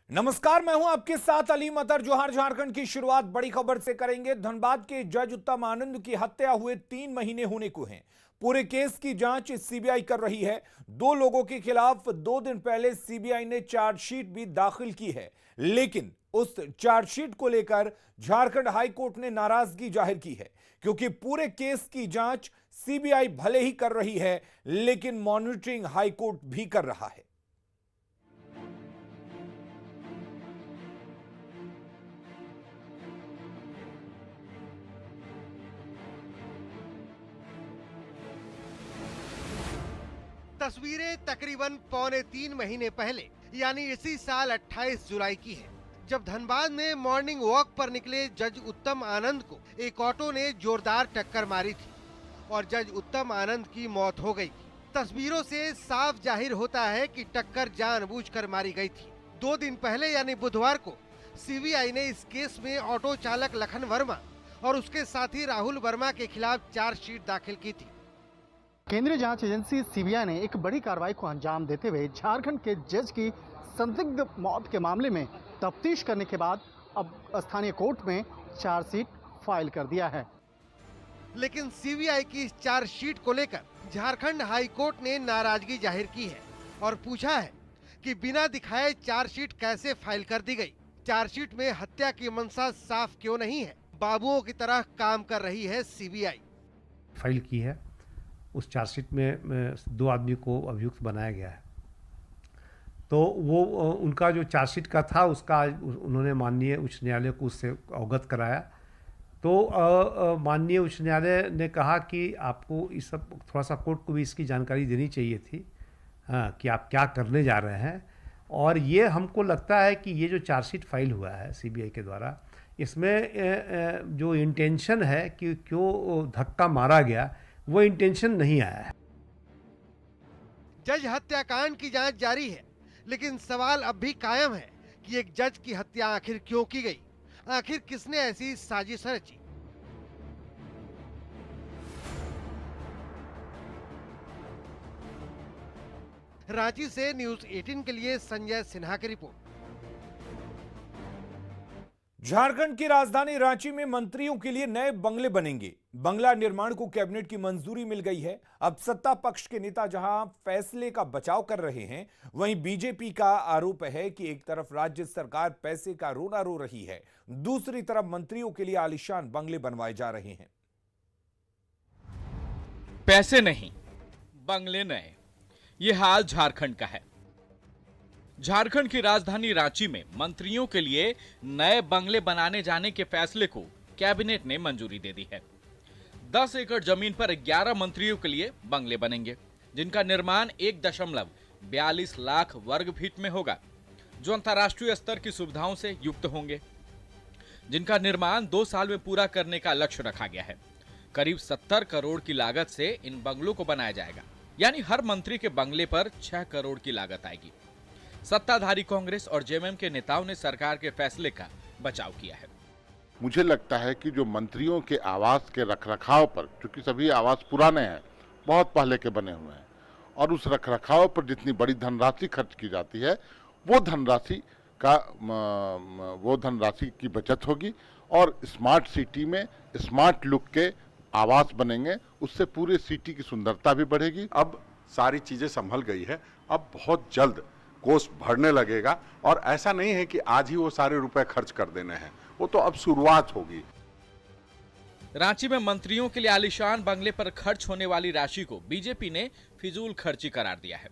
नमस्कार, मैं हूं आपके साथ अलीम अतर। जोहार। झारखंड की शुरुआत बड़ी खबर से करेंगे। धनबाद के जज उत्तम आनंद की हत्या हुए 3 महीने होने को हैं। पूरे केस की जांच सीबीआई कर रही है। 2 लोगों के खिलाफ 2 दिन पहले सीबीआई ने चार्जशीट भी दाखिल की है, लेकिन उस चार्जशीट को लेकर झारखंड हाईकोर्ट ने नाराजगी जाहिर की है, क्योंकि पूरे केस की जांच सीबीआई भले ही कर रही है, लेकिन मॉनिटरिंग हाईकोर्ट भी कर रहा है। तस्वीरें तकरीबन 2.25 महीने पहले यानी इसी साल 28 जुलाई की है, जब धनबाद में मॉर्निंग वॉक पर निकले जज उत्तम आनंद को एक ऑटो ने जोरदार टक्कर मारी थी और जज उत्तम आनंद की मौत हो गई थी। तस्वीरों से साफ जाहिर होता है कि टक्कर जानबूझकर मारी गई थी। 2 दिन पहले यानी बुधवार को सीबीआई ने इस केस में ऑटो चालक लखन वर्मा और उसके साथी राहुल वर्मा के खिलाफ चार्जशीट दाखिल की थी। केंद्रीय जांच एजेंसी सीबीआई ने एक बड़ी कार्रवाई को अंजाम देते हुए झारखंड के जज की संदिग्ध मौत के मामले में तफ्तीश करने के बाद अब स्थानीय कोर्ट में चार्जशीट फाइल कर दिया है। लेकिन सीबीआई की इस चार्जशीट को लेकर झारखंड हाई कोर्ट ने नाराजगी जाहिर की है और पूछा है कि बिना दिखाए चार्जशीट कैसे फाइल कर दी गई। चार्जशीट में हत्या की मंशा साफ क्यों नहीं है? बाबुओं की तरह काम कर रही है सीबीआई। फाइल की है। उस चार्जशीट में 2 आदमी को अभियुक्त बनाया गया है। तो वो उनका जो चार्जशीट का था उसका उन्होंने माननीय उच्च न्यायालय को उससे अवगत कराया। तो माननीय उच्च न्यायालय ने कहा कि आपको इस सब थोड़ा सा कोर्ट को भी इसकी जानकारी देनी चाहिए थी, हाँ, कि आप क्या करने जा रहे हैं। और ये हमको लगता है कि ये जो चार्जशीट फाइल हुआ है सीबीआई के द्वारा, इसमें जो इंटेंशन है कि क्यों धक्का मारा गया, वो इंटेंशन नहीं आया है। जज हत्याकांड की जांच जारी है, लेकिन सवाल अब भी कायम है कि एक जज की हत्या आखिर क्यों की गई? आखिर किसने ऐसी साजिश रची? रांची से न्यूज 18 के लिए संजय सिन्हा की रिपोर्ट। झारखंड की राजधानी रांची में मंत्रियों के लिए नए बंगले बनेंगे। बंगला निर्माण को कैबिनेट की मंजूरी मिल गई है। अब सत्ता पक्ष के नेता जहां फैसले का बचाव कर रहे हैं, वहीं बीजेपी का आरोप है कि एक तरफ राज्य सरकार पैसे का रोना रो रही है, दूसरी तरफ मंत्रियों के लिए आलीशान बंगले बनवाए जा रहे हैं। पैसे नहीं, बंगले नए, ये हाल झारखंड का है। झारखंड की राजधानी रांची में मंत्रियों के लिए नए बंगले बनाने जाने के फैसले को कैबिनेट ने मंजूरी दे दी है। 10 एकड़ जमीन पर 11 मंत्रियों के लिए बंगले बनेंगे, जिनका निर्माण 1.42 लाख वर्ग फीट में होगा, जो अंतर्राष्ट्रीय स्तर की सुविधाओं से युक्त होंगे, जिनका निर्माण 2 साल में पूरा करने का लक्ष्य रखा गया है। करीब 70 करोड़ की लागत से इन बंगलों को बनाया जाएगा, यानी हर मंत्री के बंगले पर 6 करोड़ की लागत आएगी। सत्ताधारी कांग्रेस और जेएमएम के नेताओं ने सरकार के फैसले का बचाव किया है। मुझे लगता है कि जो मंत्रियों के आवास के रखरखाव पर, क्योंकि सभी आवास पुराने हैं, बहुत पहले के बने हुए हैं, और उस रखरखाव पर जितनी बड़ी धनराशि खर्च की जाती है, वो धनराशि की बचत होगी और स्मार्ट सिटी में स्मार्ट लुक के आवास बनेंगे। उससे पूरे सिटी की सुंदरता भी बढ़ेगी। अब सारी चीजें संभल गई है, अब बहुत जल्द कोष भरने लगेगा और ऐसा नहीं है कि आज ही वो सारे रुपए खर्च कर देने हैं, वो तो अब शुरुआत होगी। रांची में मंत्रियों के लिए आलीशान बंगले पर खर्च होने वाली राशि को बीजेपी ने फिजूल खर्ची करार दिया है।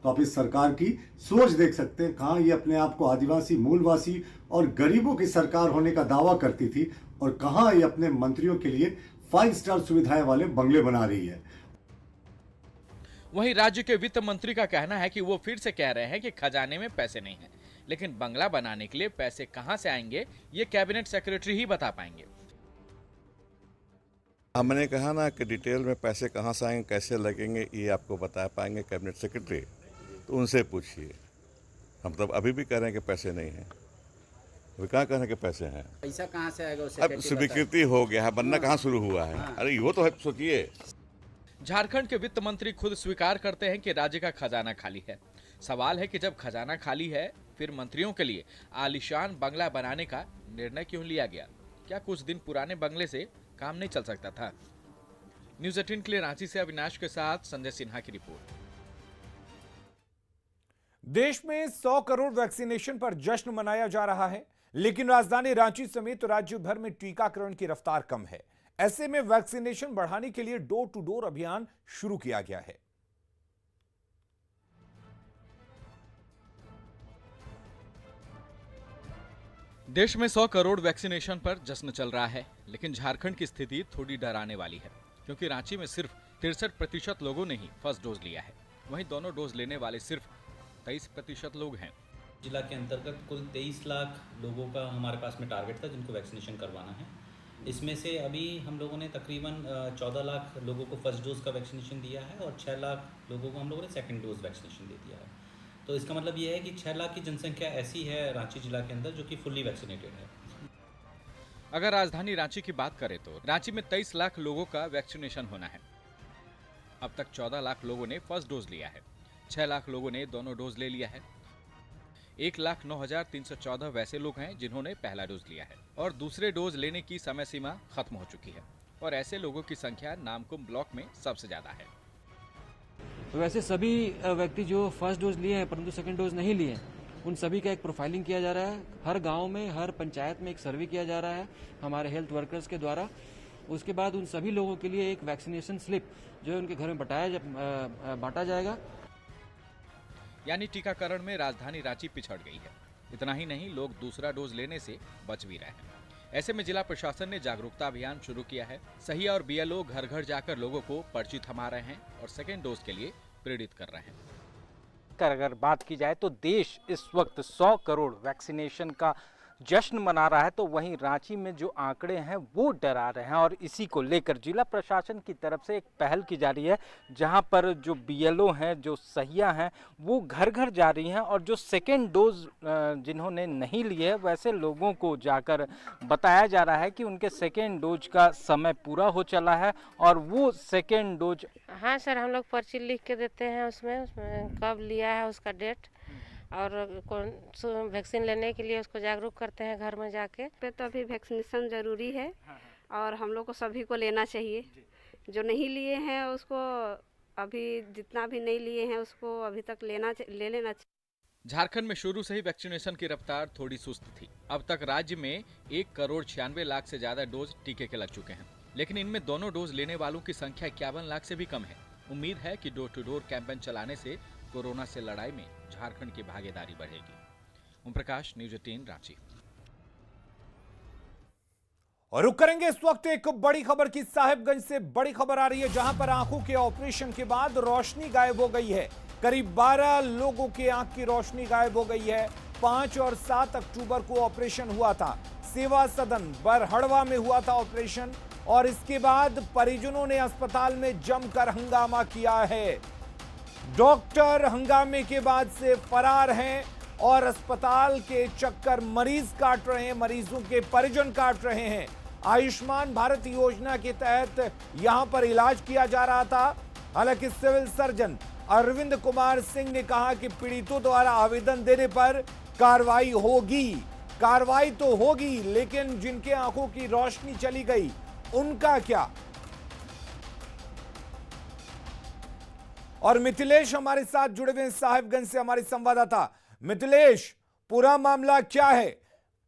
तो आप इस सरकार की सोच देख सकते हैं, कहां ये अपने आप को आदिवासी, मूलवासी और गरीबों की सरकार होने का दावा करती थी और कहां ये अपने मंत्रियों के लिए 5 स्टार सुविधाएं वाले बंगले बना रही है। वहीं राज्य के वित्त मंत्री का कहना है कि वो फिर से कह रहे हैं कि खजाने में पैसे नहीं हैं, लेकिन बंगला बनाने के लिए पैसे कहां से आएंगे, ये कैबिनेट सेक्रेटरी ही बता पाएंगे। हमने कहा ना कि डिटेल में पैसे कहां से आएंगे, कैसे लगेंगे, ये आपको बता पाएंगे कैबिनेट सेक्रेटरी, तो उनसे पूछिए। हम तब अभी भी कह रहे हैं कि पैसे नहीं हैं, अभी कहाँ कह रहे हैं कि पैसे हैं। पैसा कहाँ से आएगा? अब स्वीकृति हो गया है, बनना कहाँ शुरू हुआ है? अरे वो तो है, सोचिए। झारखंड के वित्त मंत्री खुद स्वीकार करते हैं कि राज्य का खजाना खाली है। सवाल है कि जब खजाना खाली है फिर मंत्रियों के लिए आलीशान बंगला बनाने का निर्णय क्यों लिया गया? क्या कुछ दिन पुराने बंगले से काम नहीं चल सकता था? न्यूज़ 18 के लिए रांची से अविनाश के साथ संजय सिन्हा की रिपोर्ट। देश में 100 करोड़ वैक्सीनेशन पर जश्न मनाया जा रहा है, लेकिन राजधानी रांची समेत राज्य भर में टीकाकरण की रफ्तार कम है। ऐसे में वैक्सीनेशन बढ़ाने के लिए डोर टू डोर अभियान शुरू किया गया है। देश में 100 करोड़ वैक्सीनेशन पर जश्न चल रहा है, लेकिन झारखंड की स्थिति थोड़ी डराने वाली है, क्योंकि रांची में सिर्फ 63% लोगों ने ही फर्स्ट डोज लिया है। वहीं दोनों डोज लेने वाले सिर्फ 23% लोग हैं। जिला के अंतर्गत कुल 23 लाख लोगों का हमारे पास में टारगेट था जिनको वैक्सीनेशन करवाना है। इसमें से अभी हम लोगों ने तकरीबन 14 लाख लोगों को फर्स्ट डोज का वैक्सीनेशन दिया है और 6 लाख लोगों को हम लोगों ने सेकंड डोज वैक्सीनेशन दे दिया है। तो इसका मतलब ये है कि 6 लाख की जनसंख्या ऐसी है रांची जिला के अंदर जो कि फुल्ली वैक्सीनेटेड है। अगर राजधानी रांची की बात करें तो रांची में 23 लाख लोगों का वैक्सीनेशन होना है। अब तक 14 लाख लोगों ने फर्स्ट डोज लिया है, 6 लाख लोगों ने दोनों डोज ले लिया है। 1,09,314 वैसे लोग हैं जिन्होंने पहला डोज लिया है और दूसरे डोज लेने की समय सीमा खत्म हो चुकी है, और ऐसे लोगों की संख्या नामकुम ब्लॉक में सबसे ज्यादा है। वैसे सभी व्यक्ति जो फर्स्ट डोज लिए हैं परंतु सेकंड डोज नहीं लिए, उन सभी का एक प्रोफाइलिंग किया जा रहा है। हर गांव में, हर पंचायत में एक सर्वे किया जा रहा है हमारे हेल्थ वर्कर्स के द्वारा। उसके बाद उन सभी लोगों के लिए एक वैक्सीनेशन स्लिप जो है उनके घर में बांटा जाएगा। यानी टीकाकरण में राजधानी रांची पिछड़ गई है। इतना ही नहीं, लोग दूसरा डोज लेने से बच भी रहे हैं। ऐसे में जिला प्रशासन ने जागरूकता अभियान शुरू किया है। सहिया और बीएलओ घर घर जाकर लोगों को पर्ची थमा रहे हैं और सेकेंड डोज के लिए प्रेरित कर रहे हैं। अगर बात की जाए तो देश इस वक्त 100 करोड़ वैक्सीनेशन का जश्न मना रहा है, तो वहीं रांची में जो आंकड़े हैं वो डरा रहे हैं और इसी को लेकर जिला प्रशासन की तरफ से एक पहल की जा रही है, जहां पर जो बीएलओ हैं, जो सहिया हैं, वो घर घर जा रही हैं और जो सेकेंड डोज जिन्होंने नहीं लिए है वैसे लोगों को जाकर बताया जा रहा है कि उनके सेकेंड डोज का समय पूरा हो चला है और वो सेकेंड डोज। हाँ सर, हम लोग पर्ची लिख के देते हैं, उसमें कब लिया है उसका डेट, और कौन वैक्सीन लेने के लिए उसको जागरूक करते हैं घर में जाके। तो अभी वैक्सीनेशन ज़रूरी है और हम लोग को सभी को लेना चाहिए। जो नहीं लिए हैं उसको अभी, जितना भी नहीं लिए हैं उसको अभी तक ले लेना चाहिए। झारखंड में शुरू से ही वैक्सीनेशन की रफ्तार थोड़ी सुस्त थी। अब तक राज्य में 1,96,00,000 से ज्यादा डोज टीके के लग चुके हैं, लेकिन इनमें दोनों डोज लेने वालों की संख्या 51 लाख से भी कम है। उम्मीद है कि डोर टू डोर कैंपेन चलाने से कोरोना से लड़ाई में झारखंड की भागीदारी बढ़ेगी। ओम प्रकाश, न्यूज़ 18 रांची। और रुक करेंगे इस वक्त एक बड़ी खबर की। साहिबगंज से बड़ी खबर आ रही है, जहां पर आंखों के ऑपरेशन के बाद रोशनी गायब हो गई है। करीब 12 लोगों के आंख की रोशनी गायब हो गई है। 5 और 7 अक्टूबर को ऑपरेशन हुआ था। सेवा सदन बरहड़वा में हुआ था ऑपरेशन, और इसके बाद परिजनों ने अस्पताल में जमकर हंगामा किया है। डॉक्टर हंगामे के बाद से फरार हैं और अस्पताल के चक्कर मरीज काट रहे हैं, मरीजों के परिजन काट रहे हैं। आयुष्मान भारत योजना के तहत यहां पर इलाज किया जा रहा था। हालांकि सिविल सर्जन अरविंद कुमार सिंह ने कहा कि पीड़ितों द्वारा आवेदन देने पर कार्रवाई होगी। कार्रवाई तो होगी, लेकिन जिनके आंखों की रोशनी चली गई उनका क्या? और मिथिलेश हमारे साथ जुड़े हुए हैं साहिबगंज से, हमारे संवाददाता। मिथिलेश, पूरा मामला क्या है?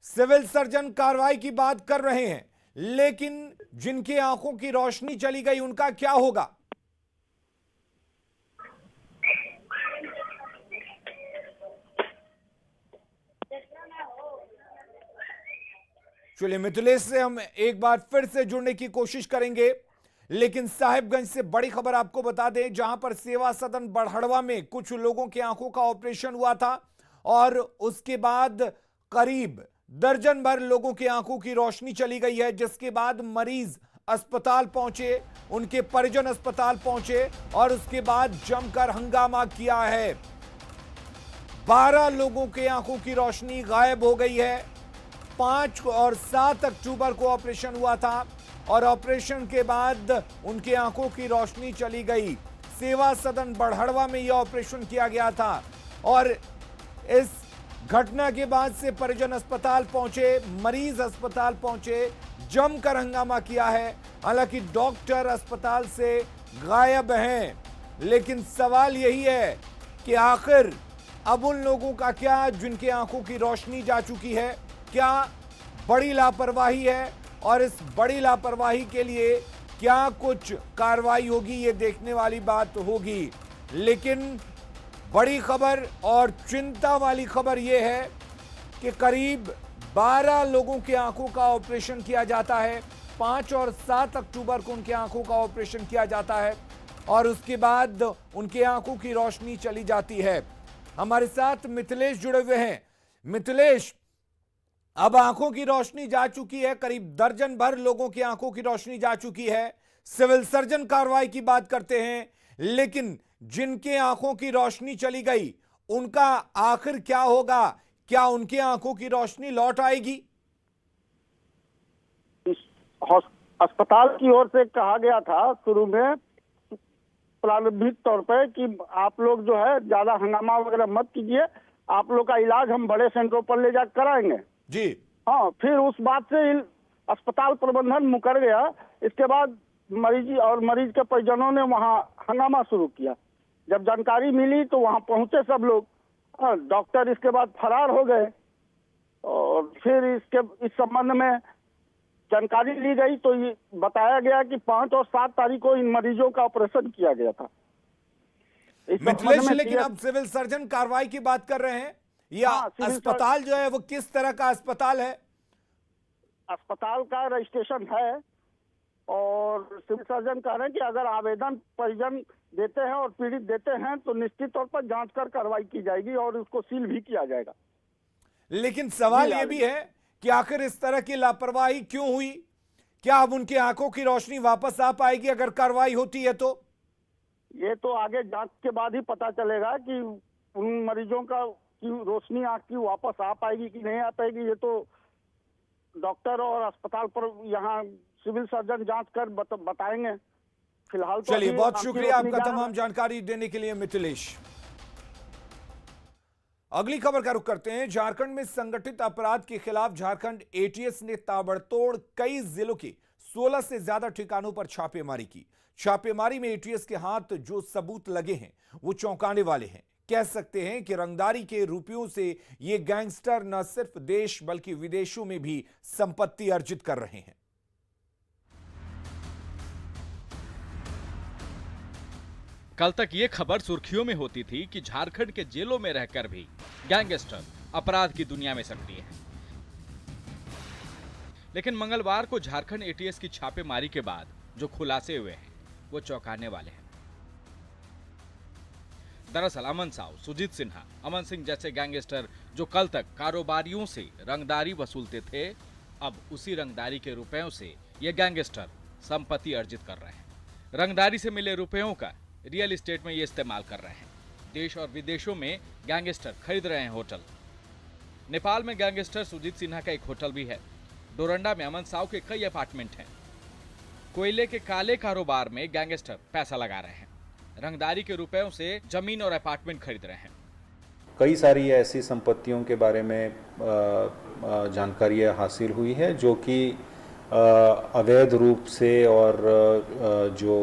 सिविल सर्जन कार्रवाई की बात कर रहे हैं, लेकिन जिनकी आंखों की रोशनी चली गई उनका क्या होगा? चलिए, मिथिलेश से हम एक बार फिर से जुड़ने की कोशिश करेंगे, लेकिन साहिबगंज से बड़ी खबर आपको बता दें, जहां पर सेवा सदन बरहड़वा में कुछ लोगों की आंखों का ऑपरेशन हुआ था और उसके बाद करीब दर्जन भर लोगों की आंखों की रोशनी चली गई है, जिसके बाद मरीज अस्पताल पहुंचे, उनके परिजन अस्पताल पहुंचे और उसके बाद जमकर हंगामा किया है। 12 लोगों की आंखों की रोशनी गायब हो गई है। 5 और 7 अक्टूबर को ऑपरेशन हुआ था और ऑपरेशन के बाद उनकी आंखों की रोशनी चली गई। सेवा सदन बरहड़वा में यह ऑपरेशन किया गया था। और इस घटना के बाद से परिजन अस्पताल पहुंचे, मरीज अस्पताल पहुंचे, जमकर हंगामा किया है। हालांकि डॉक्टर अस्पताल से गायब हैं, लेकिन सवाल यही है कि आखिर अब उन लोगों का क्या जिनकी आंखों की रोशनी जा चुकी है? क्या बड़ी लापरवाही है और इस बड़ी लापरवाही के लिए क्या कुछ कार्रवाई होगी, ये देखने वाली बात होगी। लेकिन बड़ी खबर और चिंता वाली खबर यह है कि करीब 12 लोगों की आंखों का ऑपरेशन किया जाता है। 5 और 7 अक्टूबर को उनकी आंखों का ऑपरेशन किया जाता है और उसके बाद उनकी आंखों की रोशनी चली जाती है। हमारे साथ मिथिलेश जुड़े हुए हैं। मिथिलेश, अब आंखों की रोशनी जा चुकी है, करीब दर्जन भर लोगों की आंखों की रोशनी जा चुकी है। सिविल सर्जन कार्रवाई की बात करते हैं, लेकिन जिनके आंखों की रोशनी चली गई उनका आखिर क्या होगा? क्या उनकी आंखों की रोशनी लौट आएगी? अस्पताल की ओर से कहा गया था शुरू में प्रारंभिक तौर पर कि आप लोग जो है ज्यादा हंगामा वगैरह मत कीजिए, आप लोग का इलाज हम बड़े सेंटरों पर ले जाकर कराएंगे जी। हाँ, फिर उस बात से अस्पताल प्रबंधन मुकर गया। इसके बाद मरीज के परिजनों ने वहाँ हंगामा शुरू किया। जब जानकारी मिली तो वहाँ पहुंचे सब लोग। डॉक्टर इसके बाद फरार हो गए और फिर इस संबंध में जानकारी ली गई तो ये बताया गया कि 5 और 7 तारीख को इन मरीजों का ऑपरेशन किया गया था। मिथिलेश, लेकिन अब सिविल सर्जन कार्रवाई की बात कर रहे हैं या अस्पताल जो है वो किस तरह का अस्पताल है? अस्पताल का रजिस्ट्रेशन है और सिविल सर्जन कह रहे हैं कि अगर आवेदन परिजन देते हैं और पीड़ित देते हैं तो निश्चित तौर पर जांच कर कार्रवाई की जाएगी और उसको सील भी किया जाएगा। लेकिन सवाल यह भी है कि आखिर इस तरह की लापरवाही क्यों हुई? क्या अब उनकी आंखों की रोशनी वापस आ पाएगी अगर कार्रवाई होती है तो? ये तो आगे जांच के बाद ही पता चलेगा कि उन मरीजों का रोशनी आंख की वापस आ पाएगी कि नहीं आ पाएगी। ये तो डॉक्टर और अस्पताल पर यहाँ सिविल सर्जन जांच कर बताएंगे। फिलहाल तो चलिए, बहुत शुक्रिया आपका तमाम जानकारी देने के लिए मिथिलेश। अगली खबर का रुख करते हैं। झारखंड में संगठित अपराध के खिलाफ झारखंड एटीएस ने ताबड़तोड़ कई जिलों के 16 से ज्यादा ठिकानों पर छापेमारी की। छापेमारी में एटीएस के हाथ जो सबूत लगे हैं वो चौंकाने वाले हैं। कह सकते हैं कि रंगदारी के रुपयों से ये गैंगस्टर न सिर्फ देश बल्कि विदेशों में भी संपत्ति अर्जित कर रहे हैं। कल तक ये खबर सुर्खियों में होती थी कि झारखंड के जेलों में रहकर भी गैंगस्टर अपराध की दुनिया में सक्रिय है। लेकिन मंगलवार को झारखंड एटीएस की छापेमारी के बाद जो खुलासे हुए हैं वो चौंकाने वाले हैं। दरअसल अमन साव, सुजीत सिन्हा, अमन सिंह जैसे गैंगस्टर जो कल तक कारोबारियों से रंगदारी वसूलते थे, अब उसी रंगदारी के रुपयों से ये गैंगस्टर संपत्ति अर्जित कर रहे हैं। रंगदारी से मिले रुपयों का रियल एस्टेट में ये इस्तेमाल कर रहे हैं। देश और विदेशों में गैंगस्टर खरीद रहे हैं होटल। नेपाल में गैंगस्टर सुजीत सिन्हा का एक होटल भी है। डोरंडा में अमन साव के कई अपार्टमेंट हैं। कोयले के काले कारोबार में गैंगस्टर पैसा लगा रहे हैं। रंगदारी के रुपयों से जमीन और अपार्टमेंट खरीद रहे हैं। कई सारी ऐसी संपत्तियों के बारे में जानकारियां हासिल हुई है जो कि अवैध रूप से और जो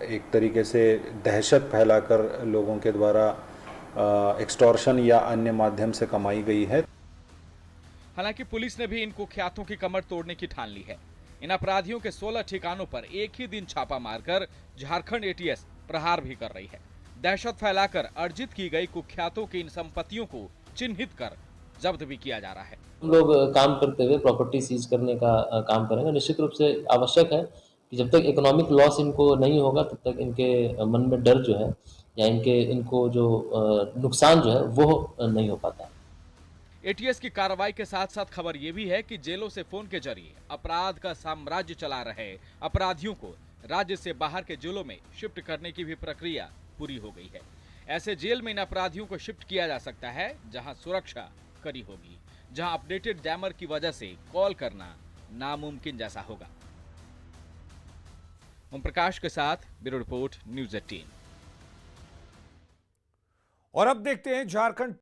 एक तरीके से दहशत फैलाकर लोगों के द्वारा एक्सटॉर्शन या अन्य माध्यम से कमाई गई है। हालांकि पुलिस ने भी इन कुख्यातों की कमर तोड़ने की ठान ली है। इन अपराधियों के 16 ठिकानों पर एक ही दिन छापा मारकर झारखंड एटीएस प्रहार भी कर रही है। दहशत फैलाकर अर्जित की गई कुख्यातों की इन संपत्तियों को चिन्हित कर जब्त भी किया जा रहा है। हम लोग काम करते हुए प्रॉपर्टी सीज करने का काम करेंगे। निश्चित रूप से आवश्यक है कि जब तक इकोनॉमिक लॉस इनको नहीं होगा तब तक इनके मन में डर जो है या इनको जो नुकसान जो है वो नहीं हो पाता है। एटीएस की कार्रवाई के साथ साथ खबर यह भी है कि जेलों से फोन के जरिए अपराध का साम्राज्य चला रहे अपराधियों को राज्य से बाहर के जेलों में शिफ्ट करने की भी प्रक्रिया पूरी हो गई है। ऐसे जेल में इन अपराधियों को शिफ्ट किया जा सकता है जहां सुरक्षा कड़ी होगी, जहां अपडेटेड जैमर की वजह से कॉल करना नामुमकिन जैसा होगा। ओम प्रकाश के साथ ब्यूरो रिपोर्ट न्यूज़ 18। और अब देखते हैं झारखंड